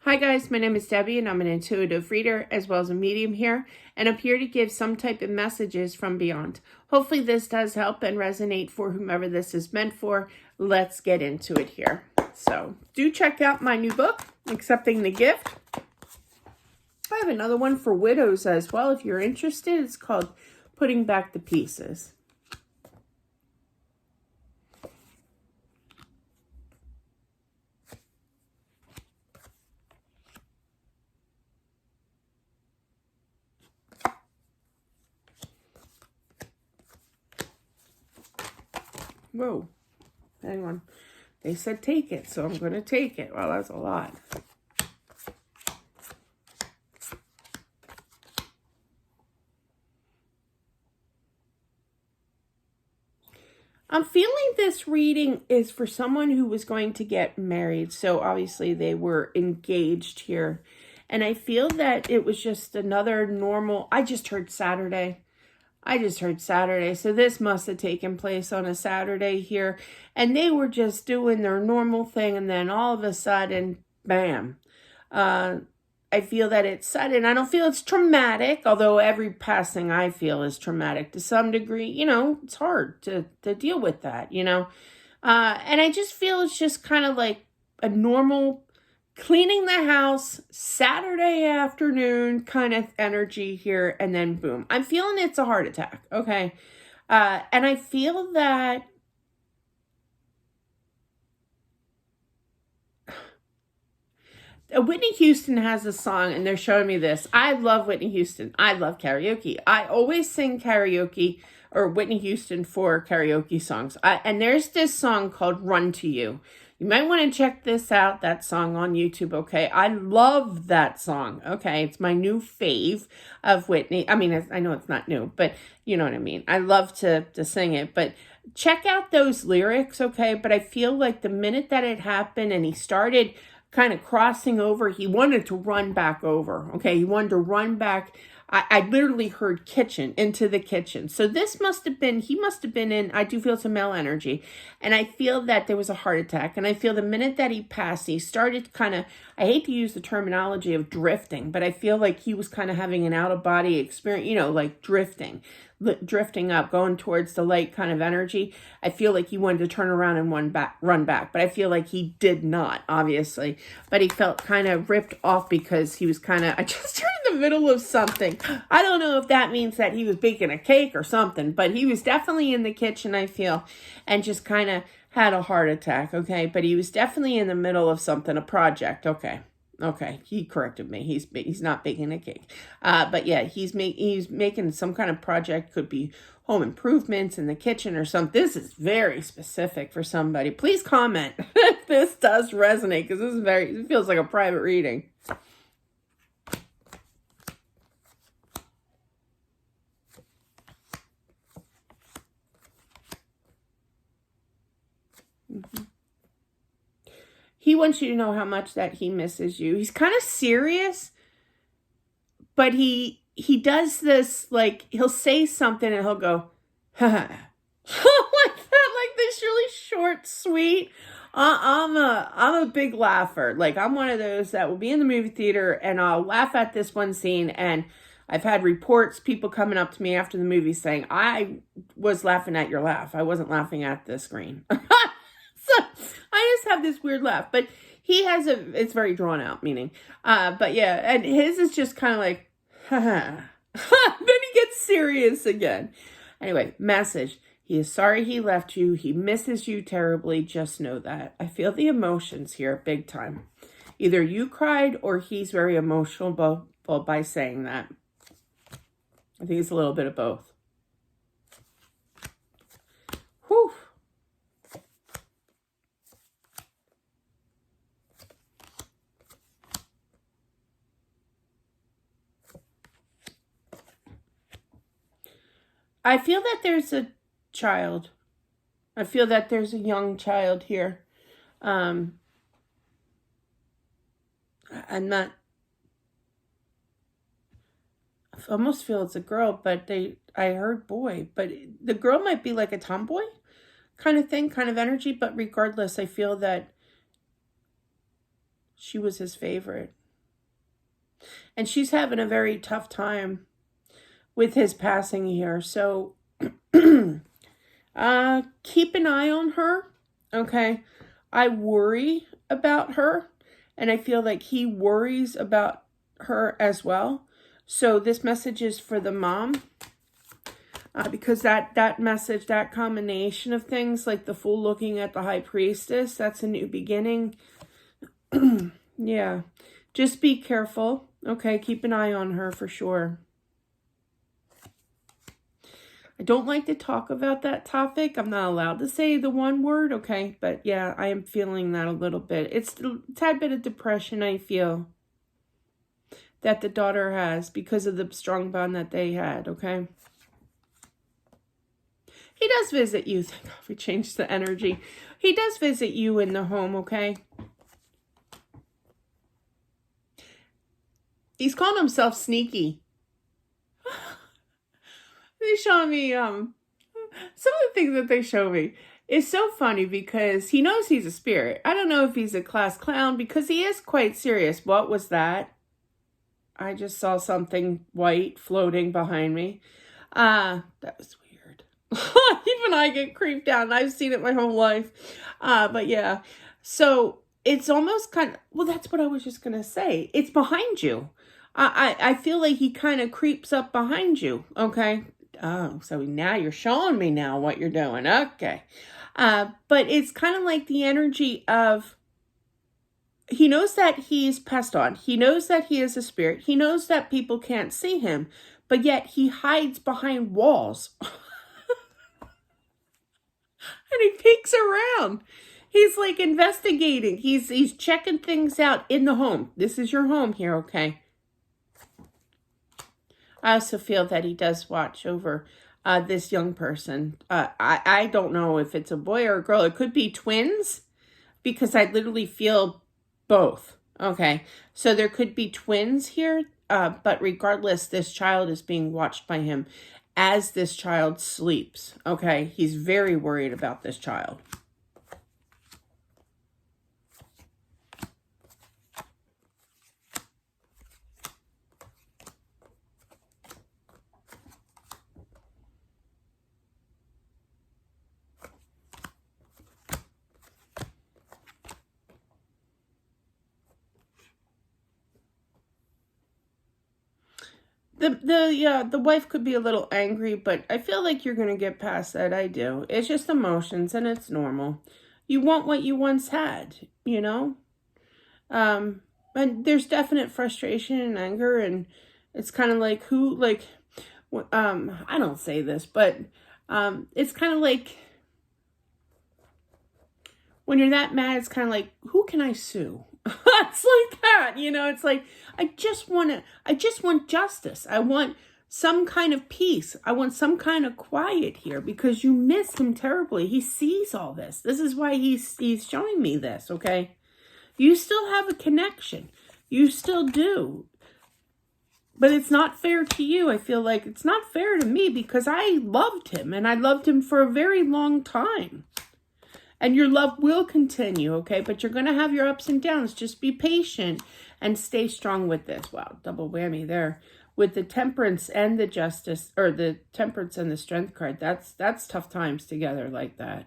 Hi guys, my name is Debbie and I'm an intuitive reader as well as a medium here, and I'm here to give some type of messages from beyond. Hopefully this does help and resonate for whomever this is meant for. Let's get into it here. So do check out my new book, Accepting the Gift. I have another one for widows as well if you're interested. It's called Putting Back the Pieces. Whoa, hang on. They said take it, so I'm going to take it. Well, that's a lot. I'm feeling this reading is for someone who was going to get married. So obviously they were engaged here. And I feel that it was just another normal, I just heard Saturday. So this must have taken place on a Saturday here. And they were just doing their normal thing. And then all of a sudden, bam. I feel that it's sudden. I don't feel it's traumatic, although every passing I feel is traumatic to some degree. You know, it's hard to deal with that, you know. And I just feel it's just kind of like a normal cleaning the house Saturday afternoon kind of energy here, and then boom. I'm feeling it's a heart attack, okay? And I feel that Whitney Houston has a song, and they're showing me this. I love Whitney Houston. I love karaoke. I always sing karaoke or Whitney Houston for karaoke songs. And there's this song called Run to You. You might want to check this out, that song on YouTube, okay? I love that song, okay? It's my new fave of Whitney. I mean, I know it's not new, but you know what I mean. I love to sing it, but check out those lyrics, okay? But I feel like the minute that it happened and he started kind of crossing over, he wanted to run back over, okay? He wanted to run back. I literally heard kitchen, into the kitchen. So this must have been, he must have been in, I do feel some male energy. And I feel that there was a heart attack. And I feel the minute that he passed, he started kind of, I hate to use the terminology of drifting, but I feel like he was kind of having an out-of-body experience, you know, like drifting up, going towards the light kind of energy. I feel like he wanted to turn around and run back, but I feel like he did not, obviously. But he felt kind of ripped off because he was kind of, I just turned in the middle of something. I don't know if that means that he was baking a cake or something, but he was definitely in the kitchen, I feel, and just kind of had a heart attack, okay? But he was definitely in the middle of something, a project, okay? Okay, he corrected me. He's not baking a cake. But yeah, he's making some kind of project. Could be home improvements in the kitchen or something. This is very specific for somebody. Please comment if this does resonate, because this is it feels like a private reading. He wants you to know how much that he misses you. He's kind of serious, but he does this, like, he'll say something and he'll go, ha like that, like this really short, sweet. I'm a big laugher. Like, I'm one of those that will be in the movie theater and I'll laugh at this one scene, and I've had reports, people coming up to me after the movie saying, I was laughing at your laugh. I wasn't laughing at the screen. So I just have this weird laugh, but he has it's very drawn out meaning. But yeah, and his is just kind of like, then he gets serious again. Anyway, message. He is sorry he left you. He misses you terribly. Just know that. I feel the emotions here big time. Either you cried or he's very emotional by saying that. I think it's a little bit of both. Whew. I feel that there's a child. I feel that there's a young child here. I'm not, I almost feel it's a girl, but I heard boy, but the girl might be like a tomboy kind of thing, kind of energy, but regardless, I feel that She was his favorite. And she's having a very tough time with his passing here. So keep an eye on her, okay? I worry about her, and I feel like he worries about her as well. So this message is for the mom, because that message, that combination of things, like the fool looking at the high priestess, that's a new beginning. Yeah, just be careful, okay? Keep an eye on her for sure. I don't like to talk about that topic. I'm not allowed to say the one word, okay? But yeah, I am feeling that a little bit. It's a tad bit of depression I feel that the daughter has because of the strong bond that they had, okay? He does visit you. Thank God we changed the energy. He does visit you in the home, okay? He's calling himself sneaky. They show me some of the things that they show me is so funny because he knows he's a spirit. I don't know if he's a class clown because he is quite serious. What was that? I just saw something white floating behind me. That was weird. Even I get creeped out, and I've seen it my whole life. But yeah, so it's almost kind of, well, that's what I was just gonna say. It's behind you. I feel like he kind of creeps up behind you. Okay. Oh, so now you're showing me now what you're doing. Okay. But it's kind of like the energy of, he knows that he's passed on. He knows that he is a spirit. He knows that people can't see him, but yet he hides behind walls. And he peeks around. He's like investigating. He's checking things out in the home. This is your home here, okay? I also feel that he does watch over this young person. I don't know if it's a boy or a girl. It could be twins because I literally feel both. Okay, so there could be twins here, but regardless, this child is being watched by him as this child sleeps. Okay, he's very worried about this child. The wife could be a little angry, but I feel like you're gonna get past that. I do. It's just emotions, and it's normal. You want what you once had, you know. And there's definite frustration and anger, and it's kind of like I don't say this, but it's kind of like when you're that mad, it's kind of like, who can I sue? It's like that, you know. It's like I just want justice. I want some kind of peace. I want some kind of quiet here because you miss him terribly. He sees all this. This is why he's showing me this, okay? You still have a connection. You still do. But it's not fair to you. I feel like it's not fair to me because I loved him, and I loved him for a very long time. And your love will continue, okay? But you're going to have your ups and downs. Just be patient and stay strong with this. Wow, double whammy there. With the temperance and the justice, or the temperance and the strength card, that's tough times together like that.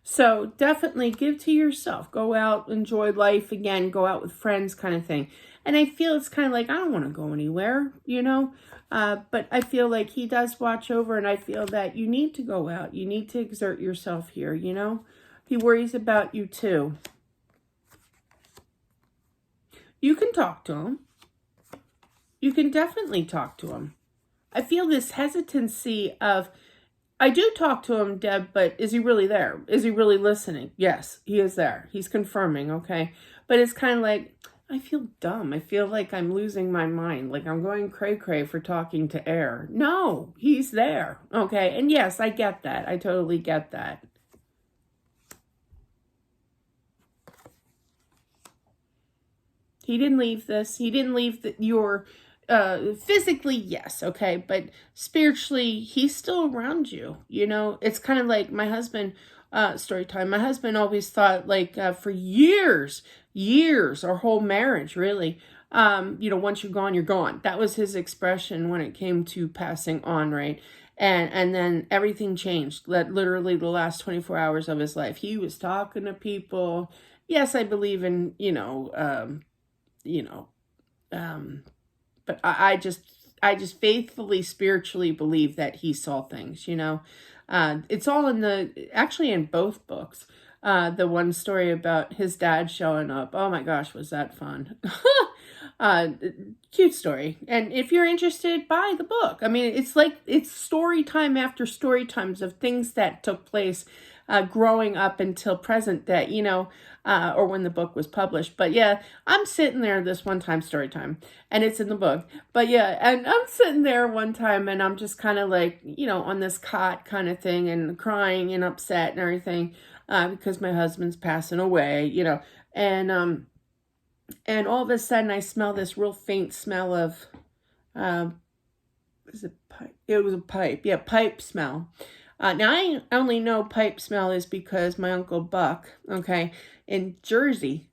So definitely give to yourself. Go out, enjoy life again, go out with friends kind of thing. And I feel it's kind of like, I don't want to go anywhere, you know? But I feel like he does watch over, and I feel that you need to go out. You need to exert yourself here, you know? He worries about you too. You can talk to him. You can definitely talk to him. I feel this hesitancy of, I do talk to him, Deb, but is he really there? Is he really listening? Yes, he is there. He's confirming, okay? But it's kind of like, I feel dumb. I feel like I'm losing my mind. Like I'm going cray-cray for talking to air. No, he's there, okay? And yes, I get that. I totally get that. He didn't leave this. He didn't leave your, physically, yes, okay, but spiritually, he's still around you, you know? It's kind of like my husband story time. My husband always thought, like, for years, our whole marriage, really, once you're gone, you're gone. That was his expression when it came to passing on, right? And then everything changed. Literally the last 24 hours of his life, he was talking to people. Yes, I believe in, but I just faithfully, spiritually believe that he saw things, it's all actually in both books. The one story about his dad showing up. Oh my gosh, was that fun? Cute story. And if you're interested, buy the book. I mean, it's story time after story times of things that took place growing up until present day, or when the book was published. But yeah, I'm sitting there this one time, story time, and it's in the book. But yeah, and I'm sitting there one time and I'm just kind of like, on this cot kind of thing and crying and upset and everything because my husband's passing away, and all of a sudden I smell this real faint smell of, was it pipe? It was a pipe. Yeah, pipe smell. Now, I only know pipe smell is because my Uncle Buck, okay, in Jersey,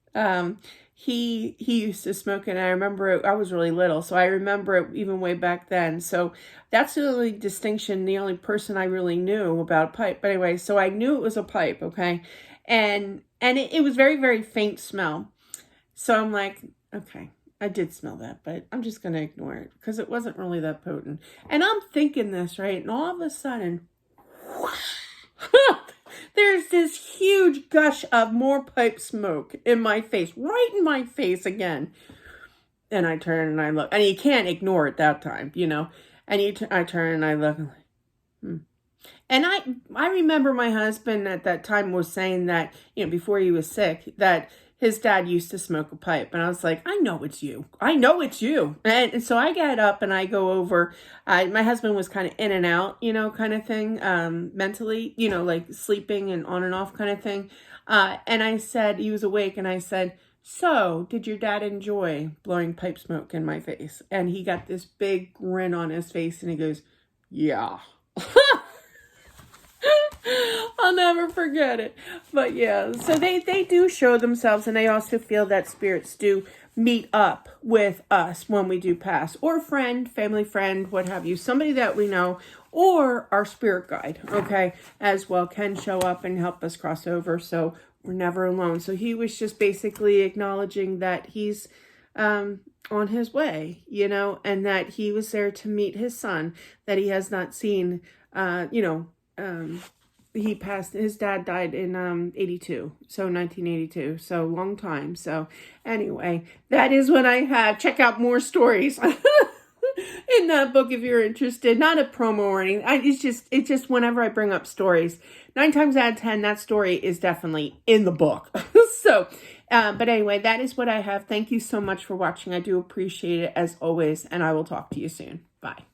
he used to smoke, and I remember it, I was really little, so I remember it even way back then. So that's the only distinction, the only person I really knew about pipe. But anyway, so I knew it was a pipe, okay, and it was very, very faint smell. So I'm like, okay, I did smell that, but I'm just going to ignore it because it wasn't really that potent. And I'm thinking this, right? And all of a sudden, there's this huge gush of more pipe smoke in my face, right in my face again. And I turn and I look, and you can't ignore it that time, And I turn and I look, and like, And I remember my husband at that time was saying that, before he was sick, that his dad used to smoke a pipe. And I was like, I know it's you. I know it's you. And so I get up and I go over. My husband was kind of in and out, kind of thing, mentally, like sleeping and on and off kind of thing. And I said, he was awake, and I said, so did your dad enjoy blowing pipe smoke in my face? And he got this big grin on his face and he goes, yeah. I'll never forget it. But yeah, so they do show themselves, and they also feel that spirits do meet up with us when we do pass, or friend, family friend, what have you, somebody that we know, or our spirit guide, okay, as well, can show up and help us cross over, so we're never alone. So he was just basically acknowledging that he's on his way, and that he was there to meet his son that he has not seen, he passed, his dad died in 82, so 1982, so long time. So anyway, that is what I have. Check out more stories in that book if you're interested. Not a promo or anything. It's just whenever I bring up stories, 9 times out of 10, that story is definitely in the book. So, but anyway, that is what I have. Thank you so much for watching. I do appreciate it as always, and I will talk to you soon. Bye.